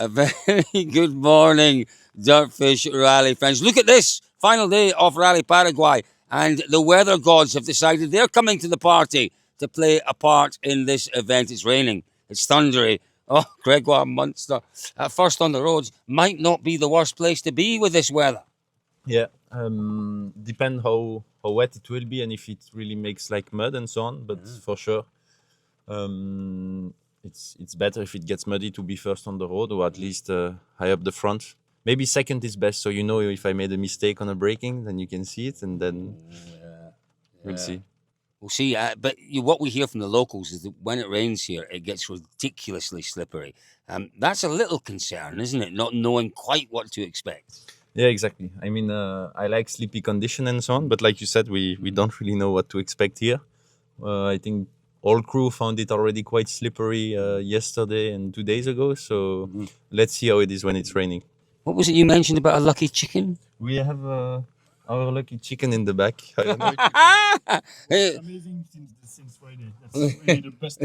A very good morning, DirtFish Rally friends. Look at this final day of Rally Paraguay, and the weather gods have decided they're coming to the party to play a part in this event. It's raining, it's thundery. Oh, Gregoire Munster at first on the roads might not be the worst place to be with this weather. Yeah, depend how wet it will be and if it really makes like mud and so on. But for sure, it's better if it gets muddy to be first on the road, or at least high up the front. Maybe second is best, so you know if I made a mistake on a braking, then you can see it, and then we'll see. We'll see. But what we hear from the locals is that when it rains here, it gets ridiculously slippery. That's a little concern, isn't it? Not knowing quite what to expect. Yeah, exactly. I mean, I like sleepy condition and so on, but like you said, we don't really know what to expect here. I think all crew found it already quite slippery yesterday and 2 days ago, so let's see how it is when it's raining. What was it you mentioned about a lucky chicken? We have our lucky chicken in the back. I don't know It's amazing since Friday. That's really the best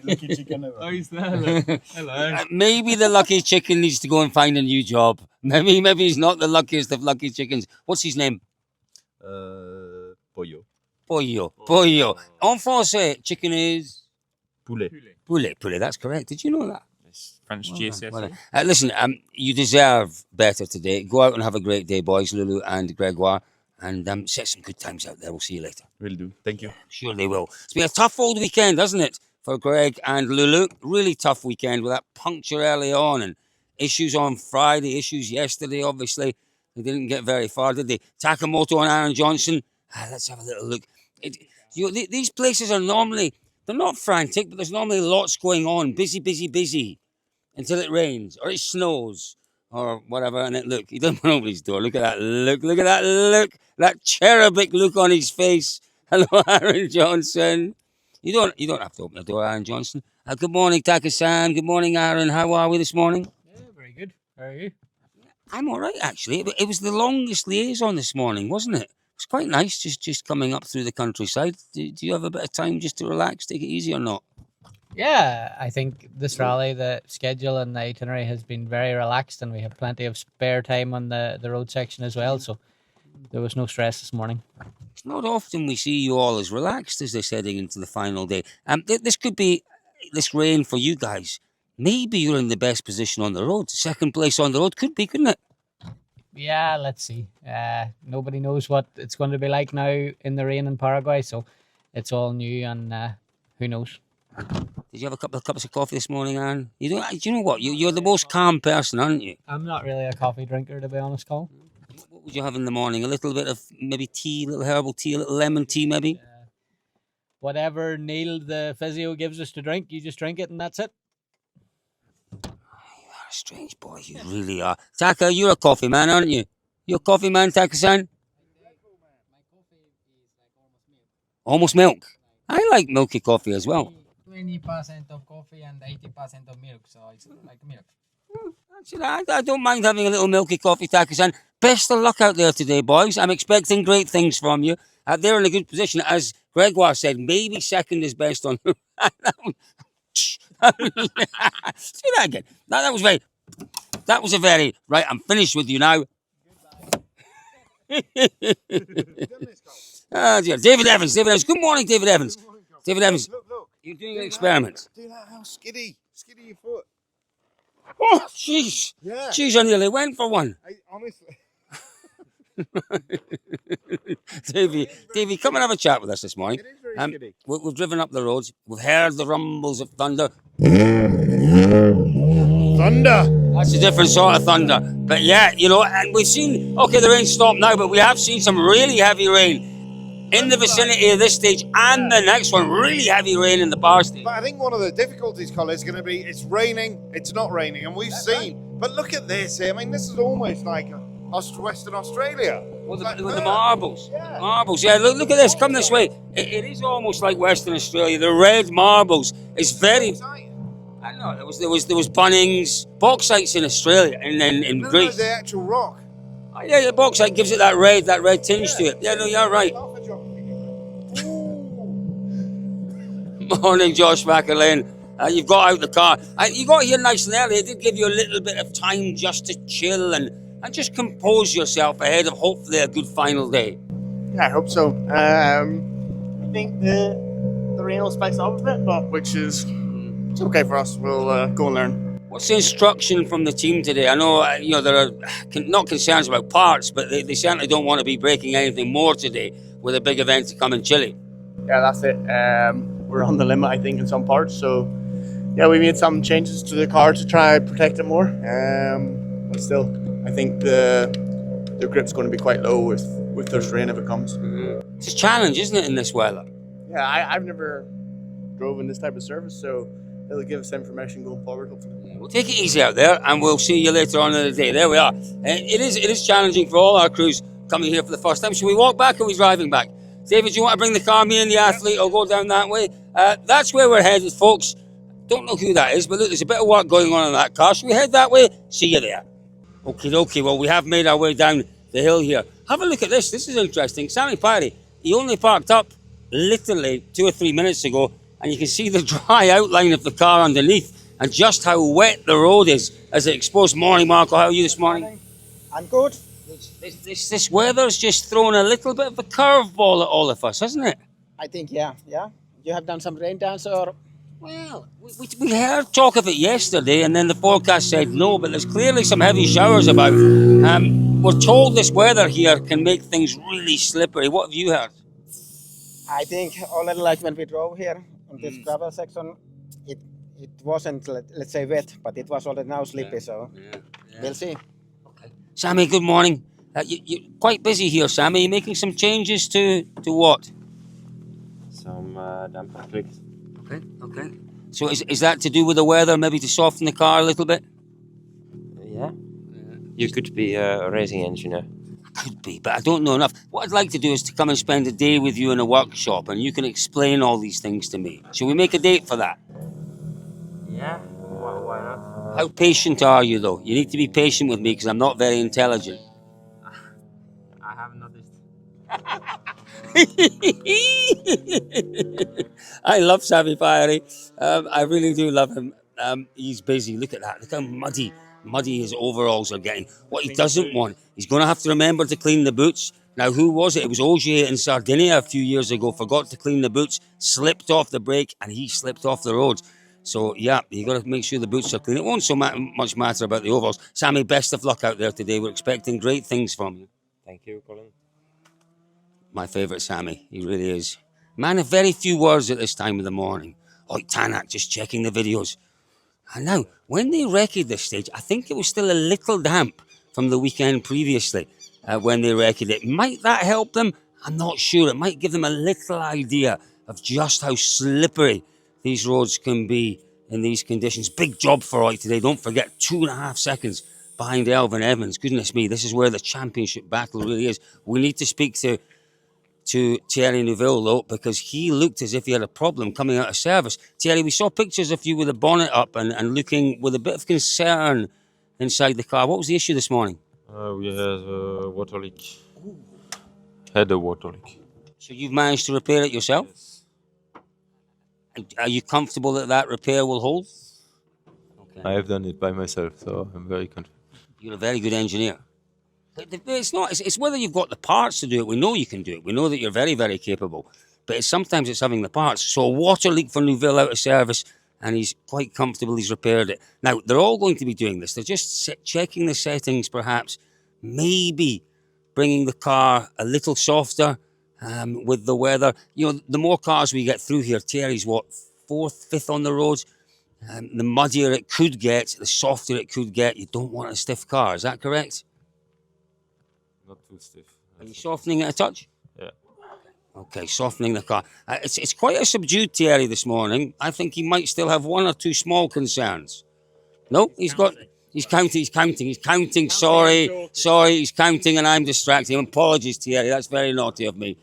lucky chicken ever. Oh, is that? Hello. Maybe the lucky chicken needs to go and find a new job. Maybe he's not the luckiest of lucky chickens. What's his name? Pollo. Pollo. En français, chicken is Poulet. poulet. That's correct. Did you know that? French GCSE. Listen, you deserve better today. Go out and have a great day, boys, Lulu and Gregoire, and set some good times out there. We'll see you later. Will do. Thank you. Sure they will. It's been a tough old weekend, hasn't it, for Greg and Lulu? Really tough weekend with that puncture early on and issues on Friday, issues yesterday, obviously. They didn't get very far, did they? Takamoto and Aaron Johnson. Let's have a little look. These places are normally, they're not frantic, but there's normally lots going on. Busy. Until it rains or it snows or whatever, and look, he doesn't want to open his door. Look at that look, that cherubic look on his face. Hello, Aaron Johnson. You don't have to open the door, Aaron Johnson. Good morning, Taka-san. Good morning, Aaron. How are we this morning? Yeah, very good. How are you? I'm all right, actually. It was the longest liaison this morning, wasn't it? It's quite nice just coming up through the countryside. Do you have a bit of time just to relax, take it easy or not? Yeah, I think this rally, the schedule and the itinerary has been very relaxed, and we have plenty of spare time on the road section as well, so there was no stress this morning. It's not often we see you all as relaxed as they're heading into the final day. This could be, this rain for you guys, maybe you're in the best position on the road. Second place on the road could be, couldn't it? Yeah, let's see. Nobody knows what it's going to be like now in the rain in Paraguay, so it's all new, and who knows. Did you have a couple of cups of coffee this morning, Aaron? Do you know what? You're the most calm person, aren't you? I'm not really a coffee drinker, to be honest, Colin. What would you have in the morning? A little bit of maybe tea, a little herbal tea, a little lemon tea maybe? Whatever Neil, the physio, gives us to drink, you just drink it and that's it. You are a strange boy, you really are. Taka, you're a coffee man, aren't you? You're a coffee man, Taka-san? My coffee is like Almost milk. I like milky coffee as well. 20% of coffee and 80% of milk, so it's like milk. I don't mind having a little milky coffee, Taka-san. Best of luck out there today, boys. I'm expecting great things from you. They're in a good position. As Gregoire said, maybe second is best on... See that again. That was a very... Right, I'm finished with you now. Dear. David Evans. Good morning, David Evans. David Evans. Look. You're doing an experiment. Do that, how skiddy your foot. Oh, jeez. Yeah. Jeez, I nearly went for one. Honestly. Davey, come and have a chat with us this morning. It is very skiddy. We've driven up the roads. We've heard the rumbles of thunder. Thunder. That's a different sort of thunder. But yeah, and we've seen, okay, the rain stopped now, but we have seen some really heavy rain in the vicinity of this stage and the next one. Really heavy rain in the bar stage. But I think one of the difficulties, Colin, is going to be it's raining, it's not raining, and we've seen. But look at this here. I mean, this is almost like Western Australia. Well, It's like the that. marbles. Yeah. Marbles, yeah. Look at this. Come this way. It is almost like Western Australia. The red marbles is very... Exciting. I don't know. There was Bunnings, bauxite's in Australia, and then in No, Greece. the actual rock. Oh, yeah, bauxite gives it that red tinge to it. Yeah, no, you're right. Morning, Josh McAlane. You've got out the car. You got here nice and early. It did give you a little bit of time just to chill and just compose yourself ahead of hopefully a good final day. Yeah, I hope so. I think the rain will spice up a bit, but which is it's okay for us. We'll go and learn. What's the instruction from the team today? I know there are not concerns about parts, but they certainly don't want to be breaking anything more today with a big event to come in Chile. Yeah, that's it. We're on the limit, I think, in some parts. So, yeah, we made some changes to the car to try and protect it more. But still, I think the grip's going to be quite low with this rain if it comes. It's a challenge, isn't it, in this weather? Yeah, I've never drove in this type of surface, so it'll give us information going forward, hopefully. We'll take it easy out there, and we'll see you later on in the day. There we are. It is challenging for all our crews coming here for the first time. Should we walk back or are we driving back? David, do you want to bring the car, me and the athlete, or go down that way? That's where we're headed, folks. Don't know who that is, but look, there's a bit of work going on in that car. Should we head that way? See you there. Okay. Well, we have made our way down the hill here. Have a look at this. This is interesting. Sammy Parry, he only parked up literally 2 or 3 minutes ago, and you can see the dry outline of the car underneath and just how wet the road is as it exposed. Morning, Marco. How are you this morning? I'm good. This weather's just thrown a little bit of a curveball at all of us, hasn't it? I think, yeah. You have done some rain dance or? Well, we heard talk of it yesterday, and then the forecast said no, but there's clearly some heavy showers about. We're told this weather here can make things really slippery. What have you heard? I think already like when we drove here on this gravel section, it wasn't, let's say, wet, but it was already now slippery, so we'll see. Okay. Sammy, good morning. You're quite busy here, Sammy. Are you making some changes to what? Some damper tweaks. Okay. So is that to do with the weather, maybe to soften the car a little bit? Yeah. You could be a racing engineer. Could be, but I don't know enough. What I'd like to do is to come and spend a day with you in a workshop, and you can explain all these things to me. Shall we make a date for that? Yeah. Why not? How patient are you, though? You need to be patient with me because I'm not very intelligent. I have noticed. I love Sammy Fiery. I really do love him. He's busy. Look at that. Look how muddy his overalls are getting. What he doesn't want, he's going to have to remember to clean the boots. Now, who was it? It was Ogier in Sardinia a few years ago. Forgot to clean the boots, slipped off the brake, and he slipped off the road. So, yeah, you got to make sure the boots are clean. It won't so much matter about the overalls. Sammy, best of luck out there today. We're expecting great things from you. Thank you, Colin. My favourite Sammy, he really is. Man of very few words at this time of the morning. Oh, Tanak, just checking the videos. And now, when they recce'd this stage, I think it was still a little damp from the weekend previously when they recce'd it. Might that help them? I'm not sure. It might give them a little idea of just how slippery these roads can be in these conditions. Big job for Roy today. Don't forget, 2.5 seconds behind Elvin Evans. Goodness me, this is where the championship battle really is. We need to speak to Thierry Neuville, though, because he looked as if he had a problem coming out of service. Thierry, we saw pictures of you with the bonnet up and looking with a bit of concern inside the car. What was the issue this morning? We had a water leak. Had a water leak. So you've managed to repair it yourself? Yes. Are you comfortable that repair will hold? Okay. I have done it by myself, so I'm very confident. You're a very good engineer. It's not. It's whether you've got the parts to do it. We know you can do it. We know that you're very, very capable. But sometimes it's having the parts. So a water leak for Neuville out of service, and he's quite comfortable. He's repaired it. Now, they're all going to be doing this. They're just checking the settings, perhaps. Maybe bringing the car a little softer with the weather. You know, the more cars we get through here, Thierry's what, 4th, 5th on the road? The muddier it could get, the softer it could get. You don't want a stiff car. Is that correct? Not too stiff. Are you softening it a touch? Yeah. Okay, softening the car. It's quite a subdued Thierry this morning. I think he might still have 1 or 2 small concerns. No, he's counting. Sorry, he's counting and I'm distracting him. Apologies, Thierry, that's very naughty of me.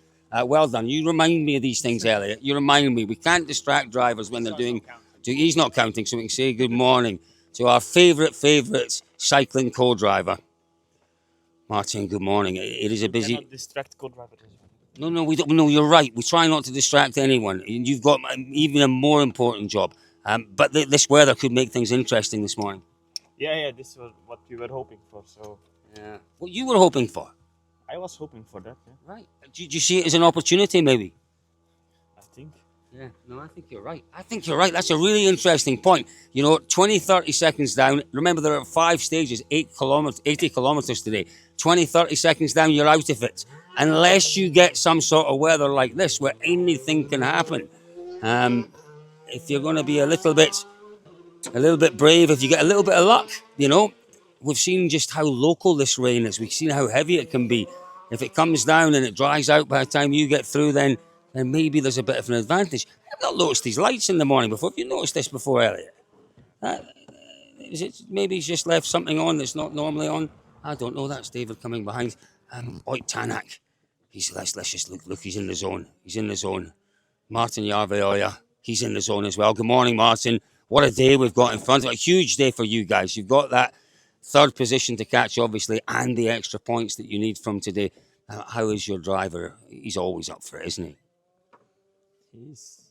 Well done. You remind me of these things, Elliot. You remind me. We can't distract drivers when they're doing... He's not counting, so we can say good morning to our favourite cycling co-driver. Martin, good morning. It is a busy... Cannot distract co-drivers. No, we don't. No, you're right. We try not to distract anyone. You've got even a more important job. But this weather could make things interesting this morning. Yeah, this was what we were hoping for. So Yeah. What you were hoping for. I was hoping for that. Yeah, Right. Do you see it as an opportunity, maybe? I think. Yeah, no, I think you're right. I think you're right. That's a really interesting point. 20, 30 seconds down. Remember, there are 5 stages, 80 kilometers today. 20, 30 seconds down, you're out of it. Unless you get some sort of weather like this where anything can happen. If you're going to be a little bit brave, if you get a little bit of luck, we've seen just how local this rain is. We've seen how heavy it can be. If it comes down and it dries out by the time you get through, then maybe there's a bit of an advantage. I've not noticed these lights in the morning before. Have you noticed this before, Elliot? Is it maybe he's just left something on that's not normally on? I don't know. That's David coming behind. Oit Tanak. Let's just look. He's in the zone. He's in the zone. Martin Järveoja. He's in the zone as well. Good morning, Martin. What a day we've got in front of us. A huge day for you guys. You've got that 3rd position to catch, obviously, and the extra points that you need from today. How is your driver? He's always up for it, isn't he? He's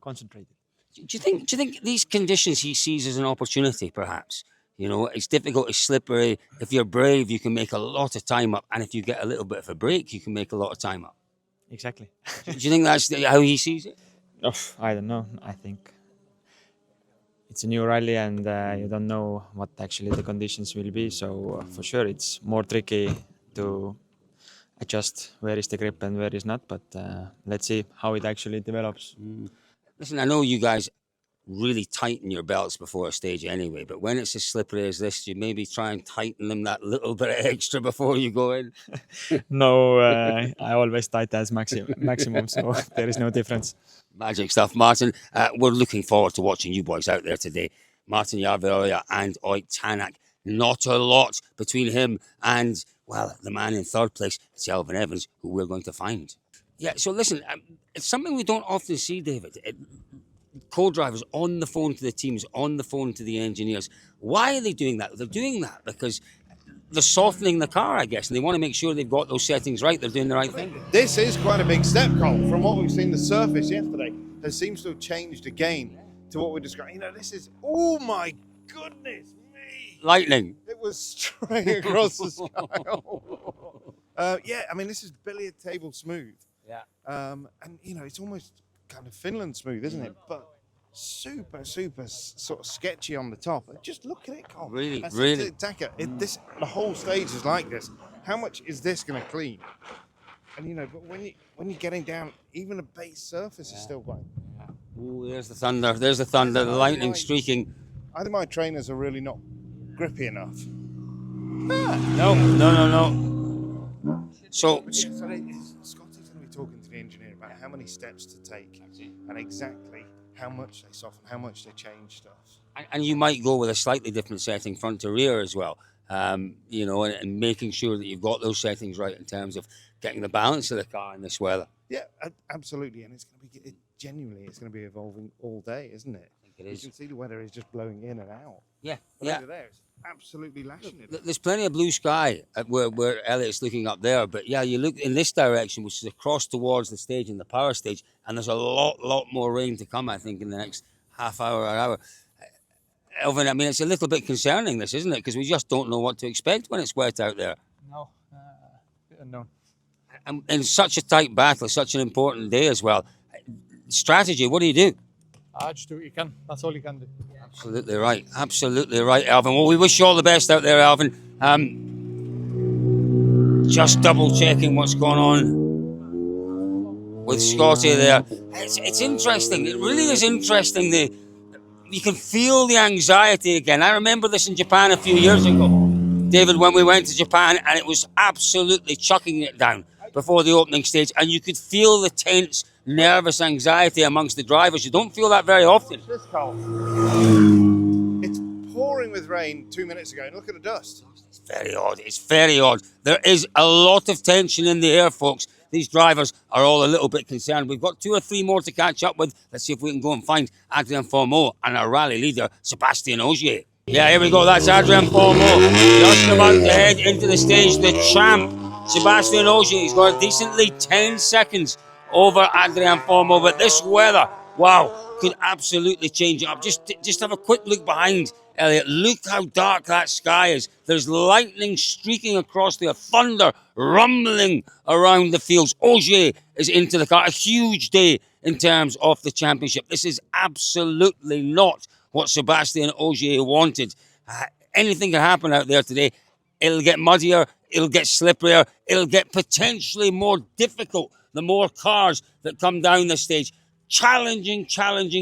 concentrated. Do you think these conditions he sees as an opportunity, perhaps? It's difficult, it's slippery. If you're brave, you can make a lot of time up. And if you get a little bit of a break, you can make a lot of time up. Exactly. Do you think that's how he sees it? I don't know. I think it's a new rally and you don't know what actually the conditions will be. So for sure, it's more tricky to adjust where is the grip and where is not. But let's see how it actually develops. Listen, I know you guys really tighten your belts before a stage anyway, but when it's as slippery as this, you maybe try and tighten them that little bit extra before you go in. No, I always tight as maximum, so there is no difference. Magic stuff, Martin. We're looking forward to watching you boys out there today. Martin Järveoja and Oit Tanak. Not a lot between him and, well, the man in 3rd place, it's Elvin Evans, who we're going to find. Yeah, so listen, it's something we don't often see, David. Co-drivers on the phone to the teams, on the phone to the engineers. Why are they doing that? They're doing that because they're softening the car, I guess, and they want to make sure they've got those settings right. They're doing the right thing. This is quite a big step, Cole, from what we've seen. The surface yesterday has seems to have changed again to what we're describing. This is, oh my goodness me. Lightning. It was straight across the sky. This is billiard table smooth. Yeah. And it's almost kind of Finland smooth, isn't it? But super sort of sketchy on the top. Just look at it, Cole. Really. The whole stage is like this. How much is this going to clean? And but when you're getting down, even a base surface is still going. Ooh, there's the thunder. There's the thunder. The lightning streaking. I think my trainers are really not grippy enough. No. So Scotty's going to be talking to the engineer about how many steps to take and exactly how much they soften, how much they change stuff. And you might go with a slightly different setting front to rear as well, and making sure that you've got those settings right in terms of getting the balance of the car in this weather. Yeah, absolutely. And it's going to be, genuinely, it's going to be evolving all day, isn't it? I think it is. You can see the weather is just blowing in and out. Yeah. Over there, it's absolutely lashing it. There's plenty of blue sky at where Elliot's looking up there, but yeah, you look in this direction, which is across towards the stage and the power stage, and there's a lot more rain to come, I think, in the next half hour or hour. Elvin, it's a little bit concerning, this, isn't it? Because we just don't know what to expect when it's wet out there. No. And in such a tight battle, such an important day as well. Strategy, what do you do? Just do what you can. That's all you can do. Absolutely right, Alvin. Well, we wish you all the best out there, Alvin. Just double checking what's going on with Scotty there. It's interesting. It really is interesting. You can feel the anxiety again. I remember this in Japan a few years ago, David, when we went to Japan, and it was absolutely chucking it down before the opening stage, and you could feel the tense, nervous anxiety amongst the drivers. You don't feel that very often. It's pouring with rain 2 minutes ago, and look at the dust. It's very odd. There is a lot of tension in the air, folks. These drivers are all a little bit concerned. We've got 2 or 3 more to catch up with. Let's see if we can go and find Adrien Fourmeau and our rally leader, Sébastien Ogier. Yeah, here we go. That's Adrien Fourmeau. Just about to head into the stage. The champ, Sébastien Ogier. He's got a decently 10 seconds over Adrien Fourmeau. But this weather, wow, could absolutely change it up. Just have a quick look behind, Elliot. Look how dark that sky is. There's lightning streaking across there, thunder rumbling around the fields. Ogier is into the car. A huge day in terms of the championship. This is absolutely not what Sebastian Ogier wanted. Anything can happen out there today. It'll get muddier, it'll get slipperier, it'll get potentially more difficult the more cars that come down the stage. Challenging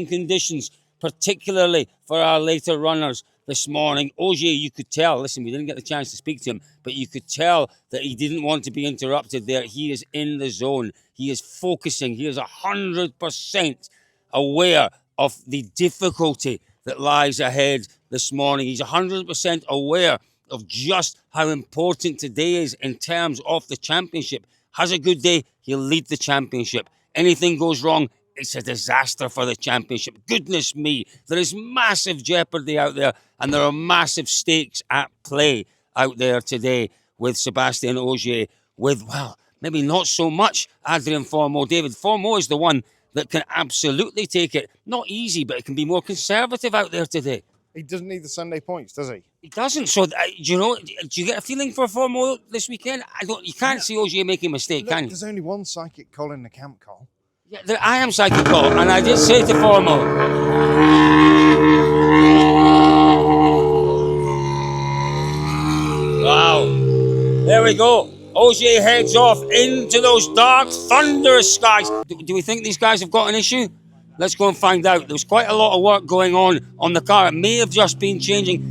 conditions, particularly for our later runners this morning. Ogier, you could tell, listen, we didn't get the chance to speak to him, but you could tell that he didn't want to be interrupted there. He is in the zone. He is focusing. He is 100% aware of the difficulty that lies ahead this morning. He's 100% aware of just how important today is in terms of the championship. Has a good day, he'll lead the championship. Anything goes wrong, it's a disaster for the championship. Goodness me, there is massive jeopardy out there, and there are massive stakes at play out there today with Sebastian Ogier, with, well, maybe not so much Adrien Fourmeau. David, Fourmeau is the one that can absolutely take it. Not easy, but it can be more conservative out there today. He doesn't need the Sunday points, does he? He doesn't. So, do you get a feeling for Fourmeau this weekend? You can't see Ogier making a mistake, Look, can you? there's only one psychic call in the camp, Cole. Yeah, I am psychic call, and I did say to Fourmeau. Wow. There we go. Ogier heads off into those dark, thunderous skies. Do we think these guys have got an issue? Let's go and find out. There was quite a lot of work going on the car. It may have just been changing.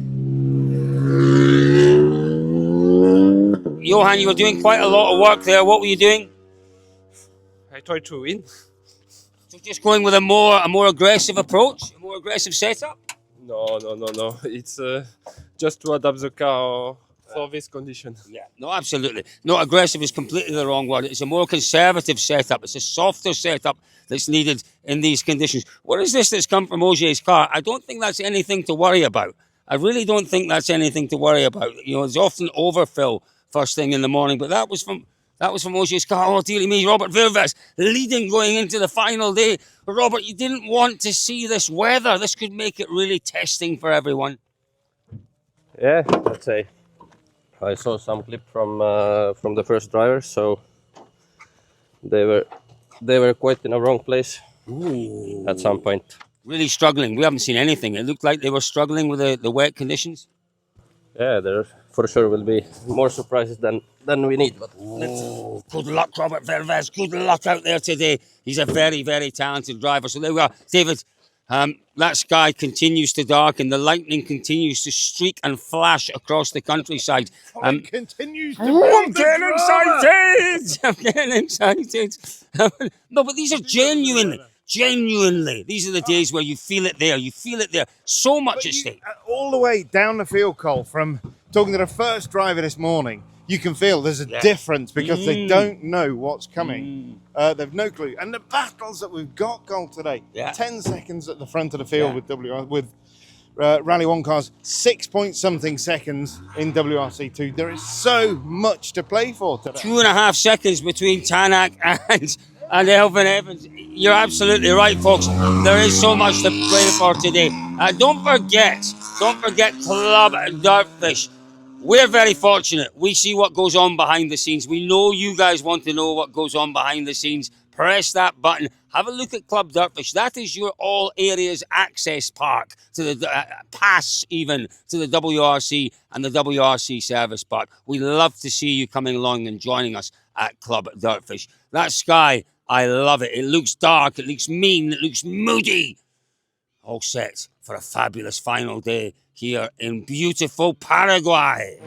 Johan, you were doing quite a lot of work there. What were you doing? I tried to win. So just going with a more aggressive approach, a more aggressive setup? No. It's just to adapt the car for this condition. Yeah, no, absolutely. No, aggressive is completely the wrong word. It's a more conservative setup. It's a softer setup that's needed in these conditions. What is this that's come from Ogier's car? I don't think that's anything to worry about. I really don't think that's anything to worry about. You know, there's often overfill first thing in the morning, but that was from Ogier's car. Oh, dearie me, Robert Verves leading going into the final day. Robert, you didn't want to see this weather. This could make it really testing for everyone. Yeah, let's say. I saw some clip from the first drivers, so they were quite in a wrong place. Ooh. At some point. Really struggling. We haven't seen anything. It looked like they were struggling with the wet conditions. Yeah, there for sure will be more surprises than we need. But good luck, Robert Verves. Good luck out there today. He's a very, very talented driver. So there we are. David, that sky continues to darken. The lightning continues to streak and flash across the countryside. It continues to I'm getting excited! I'm getting excited. No, but these are genuinely. These are the days where you feel it there. You feel it there. So much at stake. All the way down the field, Cole, from talking to the first driver this morning, you can feel there's a difference because they don't know what's coming. They've no clue. And the battles that we've got, Cole, today. 10 seconds at the front of the field with Rally 1 cars, 6-point-something seconds in WRC2. There is so much to play for today. 2.5 seconds between Tanak and Elvin Evans. You're absolutely right, folks. There is so much to play for today. Don't forget Club DirtFish. We're very fortunate. We see what goes on behind the scenes. We know you guys want to know what goes on behind the scenes. Press that button. Have a look at Club DirtFish. That is your all areas access park to the pass even to the WRC and the WRC service park. We love to see you coming along and joining us at Club DirtFish. That sky, I love it. It looks dark. It looks mean. It looks moody. All set for a fabulous final day here in beautiful Paraguay.